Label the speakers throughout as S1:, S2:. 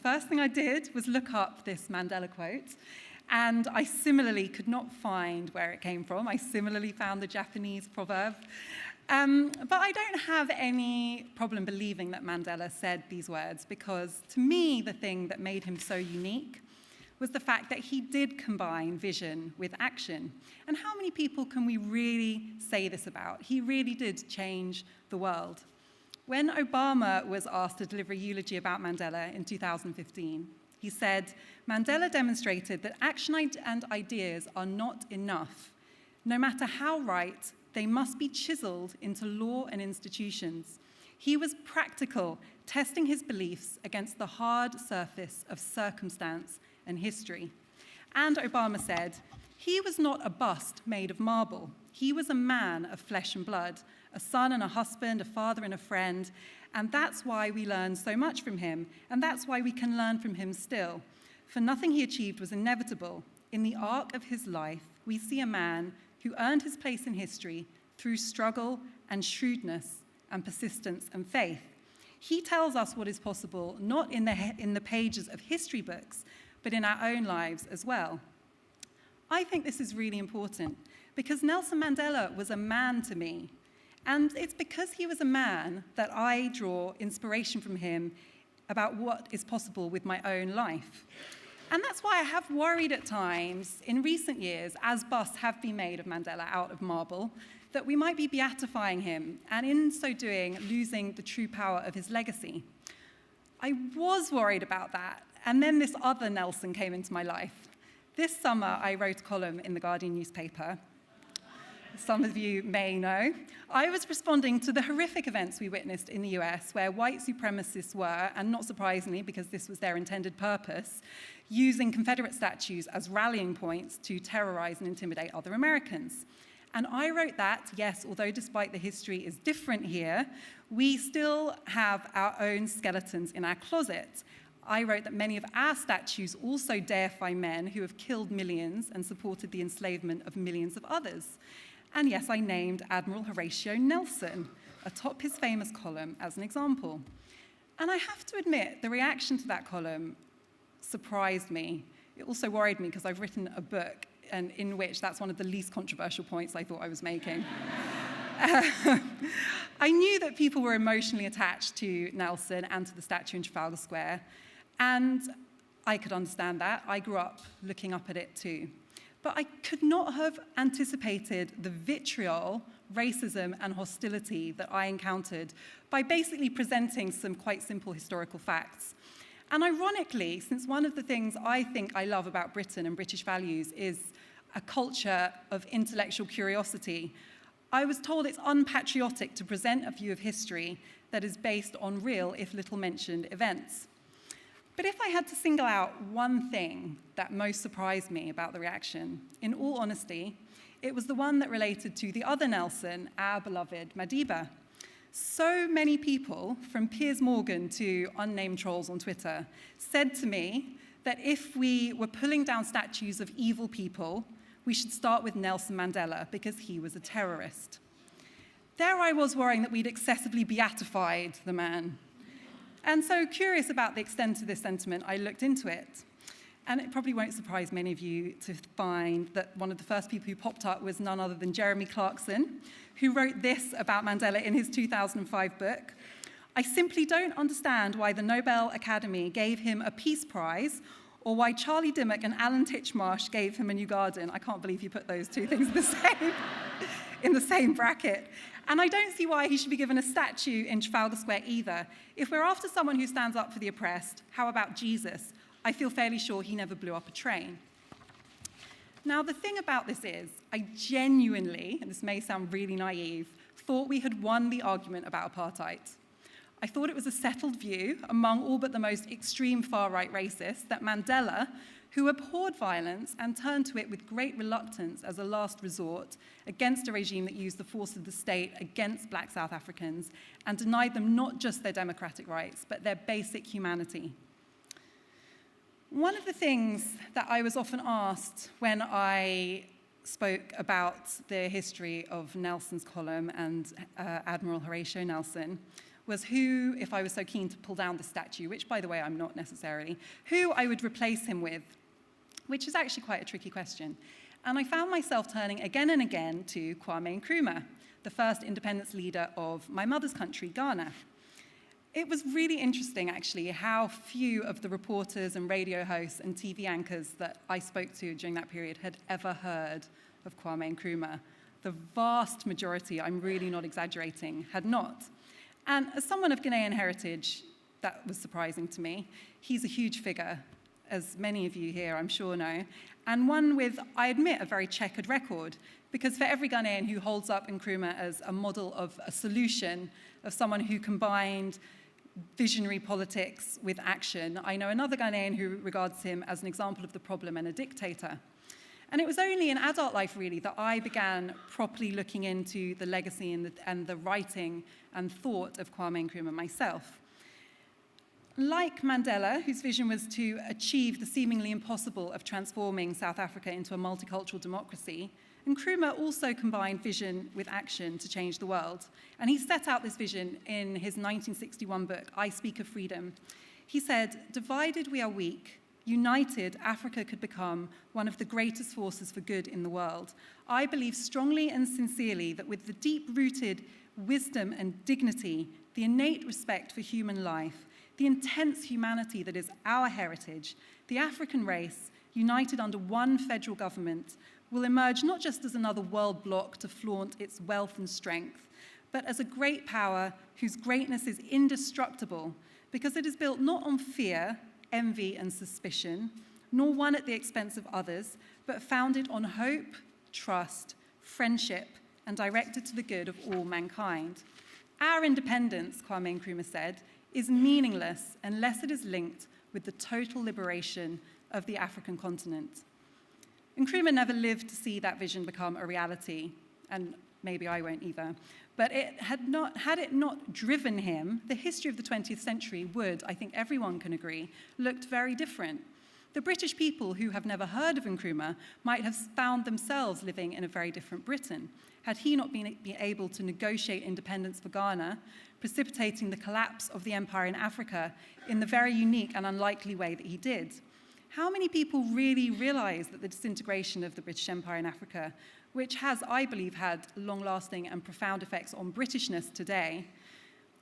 S1: first thing I did was look up this Mandela quote, and I similarly could not find where it came from. I similarly found the Japanese proverb. But I don't have any problem believing that Mandela said these words, because to me, the thing that made him so unique was the fact that he did combine vision with action. And how many people can we really say this about? He really did change the world. When Obama was asked to deliver a eulogy about Mandela in 2015, he said, "Mandela demonstrated that action and ideas are not enough. No matter how right, they must be chiseled into law and institutions. He was practical, testing his beliefs against the hard surface of circumstance and history." And Obama said, "He was not a bust made of marble. He was a man of flesh and blood, a son and a husband, a father and a friend, and that's why we learn so much from him, and that's why we can learn from him still. For nothing he achieved was inevitable. In the arc of his life, we see a man who earned his place in history through struggle and shrewdness and persistence and faith. He tells us what is possible, not in the pages of history books, but in our own lives as well." I think this is really important, because Nelson Mandela was a man to me. And it's because he was a man that I draw inspiration from him about what is possible with my own life. And that's why I have worried at times in recent years, as busts have been made of Mandela out of marble, that we might be beatifying him, and in so doing, losing the true power of his legacy. I was worried about that, and then this other Nelson came into my life. This summer, I wrote a column in the Guardian newspaper. Some of you may know. I was responding to the horrific events we witnessed in the US, where white supremacists were, and not surprisingly, because this was their intended purpose, using Confederate statues as rallying points to terrorize and intimidate other Americans. And I wrote that, yes, although despite the history is different here, we still have our own skeletons in our closet. I wrote that many of our statues also deify men who have killed millions and supported the enslavement of millions of others. And yes, I named Admiral Horatio Nelson atop his famous column as an example. And I have to admit, the reaction to that column surprised me. It also worried me, because I've written a book and in which that's one of the least controversial points I thought I was making. I knew that people were emotionally attached to Nelson and to the statue in Trafalgar Square, and I could understand that. I grew up looking up at it too. But I could not have anticipated the vitriol, racism, and hostility that I encountered by basically presenting some quite simple historical facts. And ironically, since one of the things I think I love about Britain and British values is a culture of intellectual curiosity, I was told it's unpatriotic to present a view of history that is based on real, if little mentioned, events. But if I had to single out one thing that most surprised me about the reaction, in all honesty, it was the one that related to the other Nelson, our beloved Madiba. So many people, from Piers Morgan to unnamed trolls on Twitter, said to me that if we were pulling down statues of evil people, we should start with Nelson Mandela because he was a terrorist. There I was worrying that we'd excessively beatified the man. And so, curious about the extent of this sentiment, I looked into it. And it probably won't surprise many of you to find that one of the first people who popped up was none other than Jeremy Clarkson, who wrote this about Mandela in his 2005 book. "I simply don't understand why the Nobel Academy gave him a Peace Prize, or why Charlie Dimmock and Alan Titchmarsh gave him a new garden." I can't believe you put those two things in the same bracket. And I don't see why he should be given a statue in Trafalgar Square either. If we're after someone who stands up for the oppressed, how about Jesus? I feel fairly sure he never blew up a train. Now, the thing about this is, I genuinely, and this may sound really naive, thought we had won the argument about apartheid. I thought it was a settled view among all but the most extreme far-right racists that Mandela, who abhorred violence and turned to it with great reluctance as a last resort against a regime that used the force of the state against black South Africans and denied them not just their democratic rights, but their basic humanity. One of the things that I was often asked when I spoke about the history of Nelson's column and Admiral Horatio Nelson was who, if I was so keen to pull down the statue, which, by the way, I'm not necessarily, who I would replace him with, which is actually quite a tricky question. And I found myself turning again and again to Kwame Nkrumah, the first independence leader of my mother's country, Ghana. It was really interesting, actually, how few of the reporters and radio hosts and TV anchors that I spoke to during that period had ever heard of Kwame Nkrumah. The vast majority, I'm really not exaggerating, had not. And as someone of Ghanaian heritage, that was surprising to me. He's a huge figure, as many of you here I'm sure know, and one with, I admit, a very checkered record, because for every Ghanaian who holds up Nkrumah as a model of a solution, of someone who combined visionary politics with action, I know another Ghanaian who regards him as an example of the problem and a dictator. And it was only in adult life, really, that I began properly looking into the legacy and the writing and thought of Kwame Nkrumah myself. Like Mandela, whose vision was to achieve the seemingly impossible of transforming South Africa into a multicultural democracy, Nkrumah also combined vision with action to change the world. And he set out this vision in his 1961 book, I Speak of Freedom. He said, "Divided we are weak. United, Africa could become one of the greatest forces for good in the world. I believe strongly and sincerely that with the deep-rooted wisdom and dignity, the innate respect for human life, the intense humanity that is our heritage, the African race, united under one federal government, will emerge not just as another world bloc to flaunt its wealth and strength, but as a great power whose greatness is indestructible, because it is built not on fear, envy, and suspicion, nor won at the expense of others, but founded on hope, trust, friendship, and directed to the good of all mankind. Our independence," Kwame Nkrumah said, "is meaningless unless it is linked with the total liberation of the African continent." Nkrumah never lived to see that vision become a reality, and maybe I won't either. But had it not driven him, the history of the 20th century would, I think everyone can agree, looked very different. The British people who have never heard of Nkrumah might have found themselves living in a very different Britain, had he not been able to negotiate independence for Ghana, precipitating the collapse of the empire in Africa in the very unique and unlikely way that he did. How many people really realize that the disintegration of the British Empire in Africa, which has, I believe, had long-lasting and profound effects on Britishness today,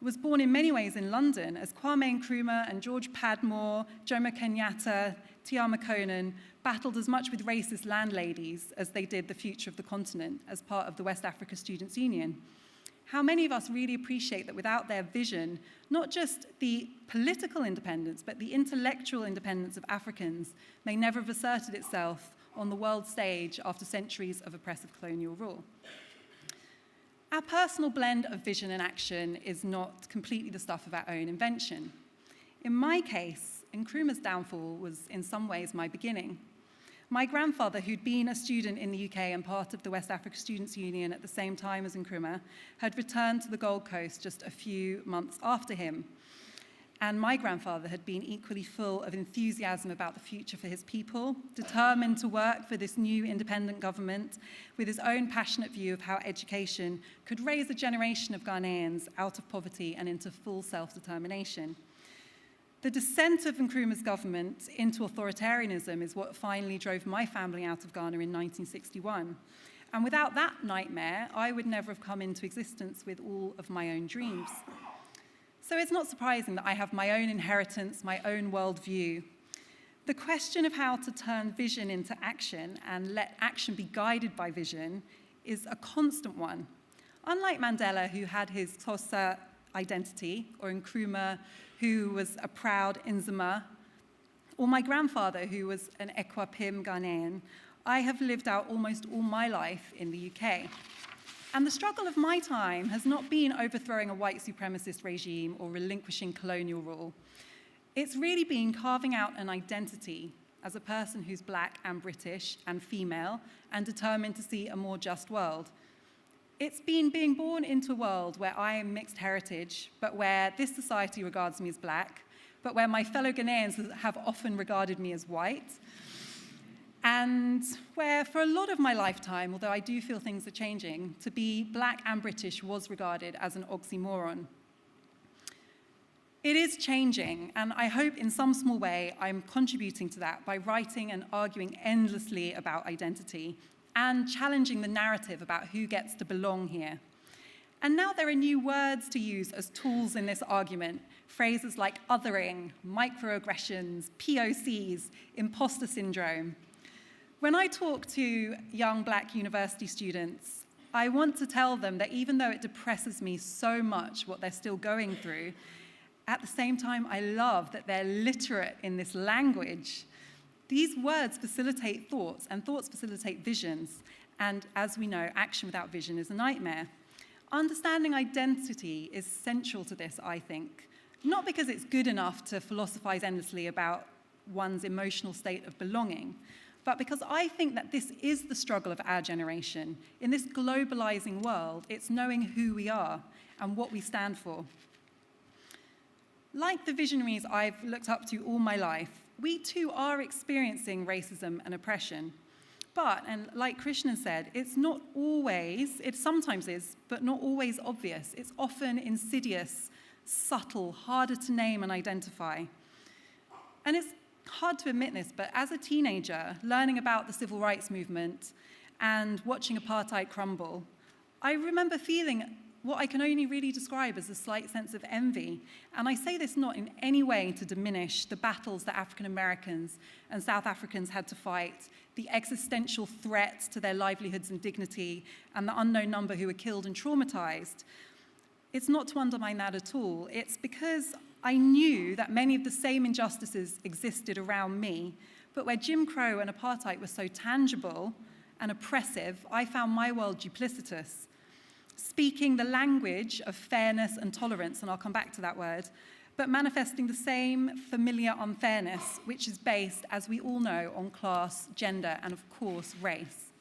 S1: was born in many ways in London as Kwame Nkrumah and George Padmore, Jomo Kenyatta, T.R. Makonnen battled as much with racist landladies as they did the future of the continent as part of the West Africa Students' Union? How many of us really appreciate that without their vision, not just the political independence, but the intellectual independence of Africans may never have asserted itself on the world stage after centuries of oppressive colonial rule? Our personal blend of vision and action is not completely the stuff of our own invention. In my case, Nkrumah's downfall was in some ways my beginning. My grandfather, who'd been a student in the UK and part of the West Africa Students' Union at the same time as Nkrumah, had returned to the Gold Coast just a few months after him. And my grandfather had been equally full of enthusiasm about the future for his people, determined to work for this new independent government with his own passionate view of how education could raise a generation of Ghanaians out of poverty and into full self-determination. The descent of Nkrumah's government into authoritarianism is what finally drove my family out of Ghana in 1961. And without that nightmare, I would never have come into existence with all of my own dreams. So it's not surprising that I have my own inheritance, my own worldview. The question of how to turn vision into action and let action be guided by vision is a constant one. Unlike Mandela, who had his Xhosa identity, or Nkrumah, who was a proud Nzima, or my grandfather, who was an Ekwapim Ghanaian, I have lived out almost all my life in the UK. And the struggle of my time has not been overthrowing a white supremacist regime or relinquishing colonial rule. It's really been carving out an identity as a person who's Black and British and female and determined to see a more just world. It's been being born into a world where I am mixed heritage, but where this society regards me as Black, but where my fellow Ghanaians have often regarded me as white, and where for a lot of my lifetime, although I do feel things are changing, to be Black and British was regarded as an oxymoron. It is changing, and I hope in some small way I'm contributing to that by writing and arguing endlessly about identity and challenging the narrative about who gets to belong here. And now there are new words to use as tools in this argument, phrases like othering, microaggressions, POCs, imposter syndrome. When I talk to young Black university students, I want to tell them that even though it depresses me so much what they're still going through, at the same time, I love that they're literate in this language. These words facilitate thoughts, and thoughts facilitate visions. And as we know, action without vision is a nightmare. Understanding identity is central to this, I think. Not because it's good enough to philosophize endlessly about one's emotional state of belonging, but because I think that this is the struggle of our generation. In this globalizing world, it's knowing who we are and what we stand for. Like the visionaries I've looked up to all my life, we too are experiencing racism and oppression. But, and like Krishna said, it's not always, it sometimes is, but not always obvious. It's often insidious, subtle, harder to name and identify. And it's hard to admit this, but as a teenager, learning about the civil rights movement and watching apartheid crumble, I remember feeling what I can only really describe as a slight sense of envy. And I say this not in any way to diminish the battles that African Americans and South Africans had to fight, the existential threats to their livelihoods and dignity, and the unknown number who were killed and traumatized. It's not to undermine that at all. It's because I knew that many of the same injustices existed around me, but where Jim Crow and apartheid were so tangible and oppressive, I found my world duplicitous. Speaking the language of fairness and tolerance, and I'll come back to that word, but manifesting the same familiar unfairness, which is based, as we all know, on class, gender, and of course, race.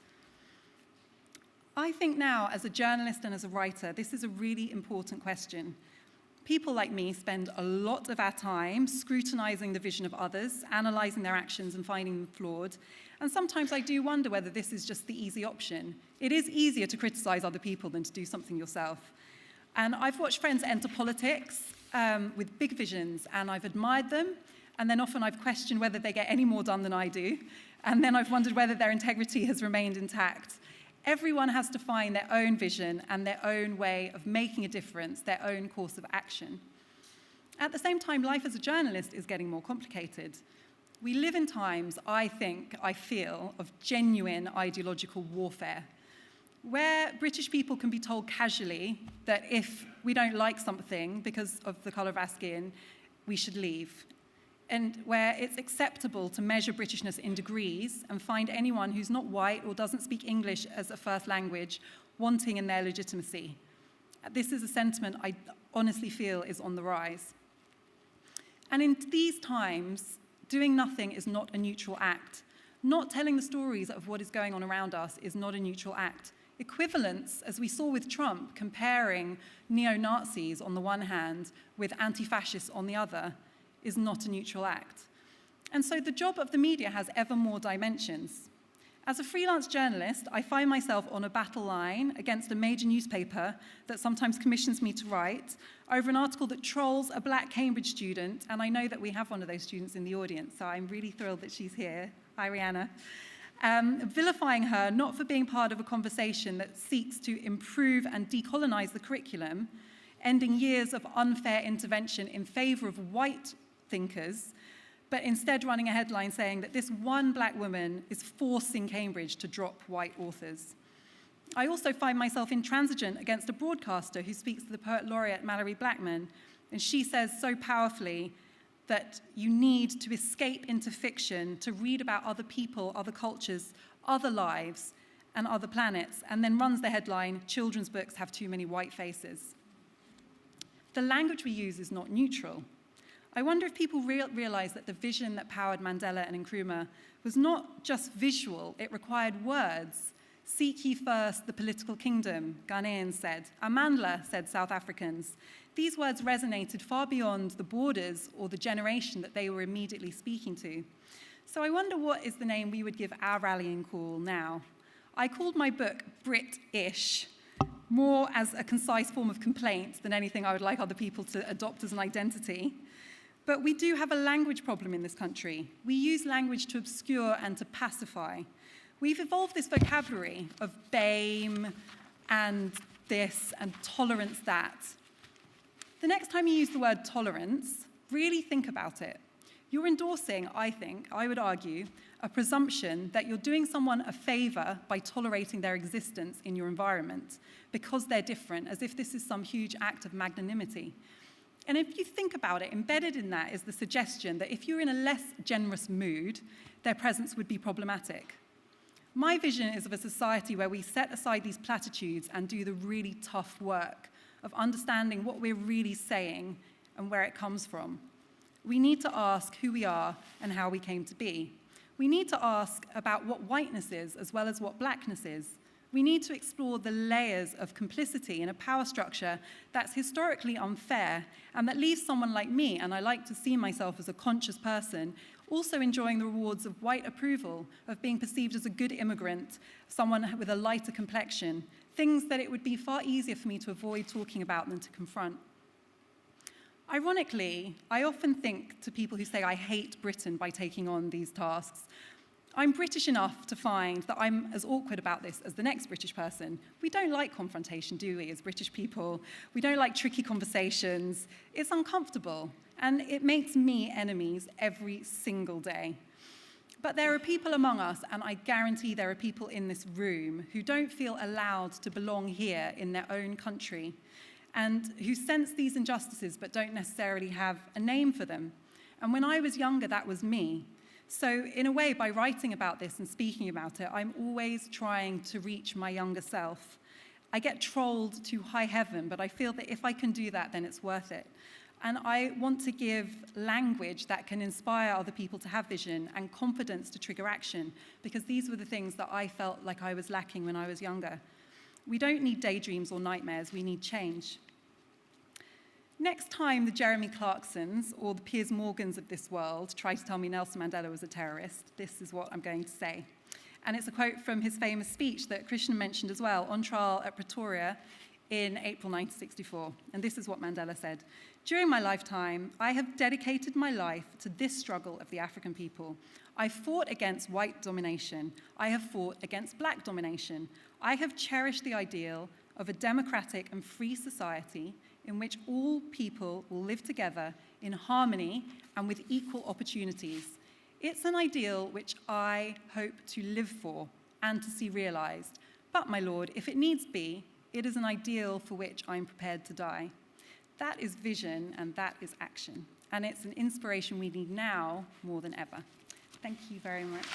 S1: I think now, as a journalist and as a writer, this is a really important question. People like me spend a lot of our time scrutinizing the vision of others, analyzing their actions and finding them flawed. And sometimes I do wonder whether this is just the easy option. It is easier to criticize other people than to do something yourself. And I've watched friends enter politics with big visions, and I've admired them, and then often I've questioned whether they get any more done than I do, and then I've wondered whether their integrity has remained intact. Everyone has to find their own vision and their own way of making a difference, their own course of action. At the same time, life as a journalist is getting more complicated. We live in times, I feel, of genuine ideological warfare, where British people can be told casually that if we don't like something because of the colour of our skin, we should leave. And where it's acceptable to measure Britishness in degrees and find anyone who's not white or doesn't speak English as a first language wanting in their legitimacy. This is a sentiment I honestly feel is on the rise. And in these times, doing nothing is not a neutral act. Not telling the stories of what is going on around us is not a neutral act. Equivalence, as we saw with Trump, comparing neo-Nazis on the one hand with anti-fascists on the other, is not a neutral act. And so the job of the media has ever more dimensions. As a freelance journalist, I find myself on a battle line against a major newspaper that sometimes commissions me to write over an article that trolls a Black Cambridge student, and I know that we have one of those students in the audience, so I'm really thrilled that she's here. Hi, Rihanna. Vilifying her not for being part of a conversation that seeks to improve and decolonize the curriculum, ending years of unfair intervention in favor of white thinkers, but instead running a headline saying that this one Black woman is forcing Cambridge to drop white authors. I also find myself intransigent against a broadcaster who speaks to the poet laureate Mallory Blackman, and she says so powerfully that you need to escape into fiction to read about other people, other cultures, other lives, and other planets, and then runs the headline, "Children's books have too many white faces." The language we use is not neutral. I wonder if people realize that the vision that powered Mandela and Nkrumah was not just visual, it required words. Seek ye first the political kingdom, Ghanaians said. Amandla, said South Africans. These words resonated far beyond the borders or the generation that they were immediately speaking to. So I wonder what is the name we would give our rallying call now. I called my book Brit-ish, more as a concise form of complaint than anything I would like other people to adopt as an identity. But we do have a language problem in this country. We use language to obscure and to pacify. We've evolved this vocabulary of BAME and this and tolerance that. The next time you use the word tolerance, really think about it. You're endorsing, I would argue, a presumption that you're doing someone a favor by tolerating their existence in your environment because they're different, as if this is some huge act of magnanimity. And if you think about it, embedded in that is the suggestion that if you're in a less generous mood, their presence would be problematic. My vision is of a society where we set aside these platitudes and do the really tough work of understanding what we're really saying and where it comes from. We need to ask who we are and how we came to be. We need to ask about what whiteness is as well as what blackness is. We need to explore the layers of complicity in a power structure that's historically unfair and that leaves someone like me, and I like to see myself as a conscious person, also enjoying the rewards of white approval, of being perceived as a good immigrant, someone with a lighter complexion, things that it would be far easier for me to avoid talking about than to confront. Ironically, I often think to people who say I hate Britain by taking on these tasks, I'm British enough to find that I'm as awkward about this as the next British person. We don't like confrontation, do we, as British people? We don't like tricky conversations. It's uncomfortable, and it makes me enemies every single day. But there are people among us, and I guarantee there are people in this room who don't feel allowed to belong here in their own country, and who sense these injustices but don't necessarily have a name for them. And when I was younger, that was me. So in a way, by writing about this and speaking about it, I'm always trying to reach my younger self. I get trolled to high heaven, but I feel that if I can do that, then it's worth it. And I want to give language that can inspire other people to have vision and confidence to trigger action, because these were the things that I felt like I was lacking when I was younger. We don't need daydreams or nightmares, we need change. Next time the Jeremy Clarksons or the Piers Morgans of this world try to tell me Nelson Mandela was a terrorist, this is what I'm going to say. And it's a quote from his famous speech that Krishna mentioned as well, on trial at Pretoria in April 1964. And this is what Mandela said: "During my lifetime, I have dedicated my life to this struggle of the African people. I fought against white domination. I have fought against black domination. I have cherished the ideal of a democratic and free society in which all people will live together in harmony and with equal opportunities. It's an ideal which I hope to live for and to see realized. But, my Lord, if it needs be, it is an ideal for which I'm prepared to die." That is vision and that is action. And it's an inspiration we need now more than ever. Thank you very much.